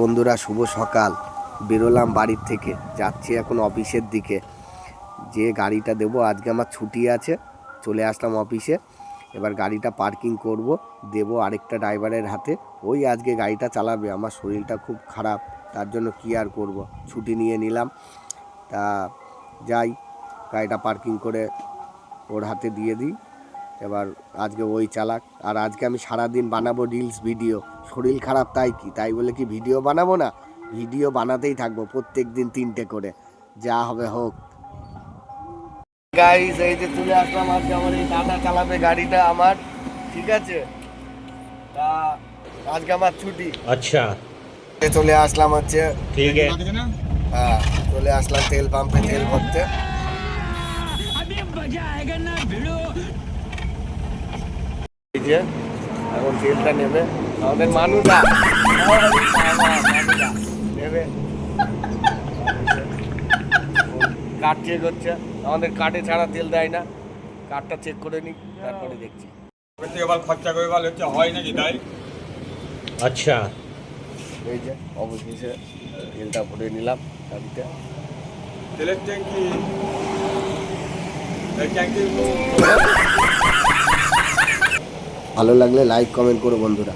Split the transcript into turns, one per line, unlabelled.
বন্ধুরা, শুভ সকাল। বেরোলাম বাড়ির থেকে, যাচ্ছি এখন অফিসের দিকে। যে গাড়িটা দেবো, আজকে আমার ছুটি আছে, চলে আসলাম অফিসে। এবার গাড়িটা পার্কিং করব, দেবো আরেকটা ড্রাইভারের হাতে। ওই আজকে গাড়িটা চালাবে। আমার শরীরটা খুব খারাপ, তার জন্য কি আর করব, ছুটি নিয়ে নিলাম। তা যাই, গাড়িটা পার্কিং করে ওর হাতে দিয়ে দিই। এবার আজকে ওই চালাক। আর আজকে আমি সারাদিন বানাবো রিলস ভিডিও। শরীর খারাপ তাই বলে কি ভিডিও বানাবো না? ভিডিও বানাতেই থাকবো প্রত্যেক দিন 3টে করে, যা হবে হোক। গাইস, এই যে চলে আসলাম। আজকে আমার এই দাদা চালাবে গাড়িটা আমার, ঠিক আছে? তা আজকে আমার ছুটি।
अच्छा
চলে আসলাম হচ্ছে,
ठीक है।
হ্যাঁ, চলে আসলাম তেল পাম্পে তেল ভরতে। এই যে এখন তেলটা নেবে আমাদের মানুদা, নেবে। কার্ড চেক হচ্ছে, আমাদের কার্ডে ছাড়া তেল দেয় না। কার্ডটা চেক করে নিই, তারপরে দেখছি।
খরচা করে হচ্ছে হয় নাকি তাই।
अच्छा
এই যে অবশেষে তেলটা ভরে নিলাম গাড়িতে।
তেলের ট্যাঙ্কি ট্যাঙ্কি
ভালো লাগলে লাইক কমেন্ট করো বন্ধুরা।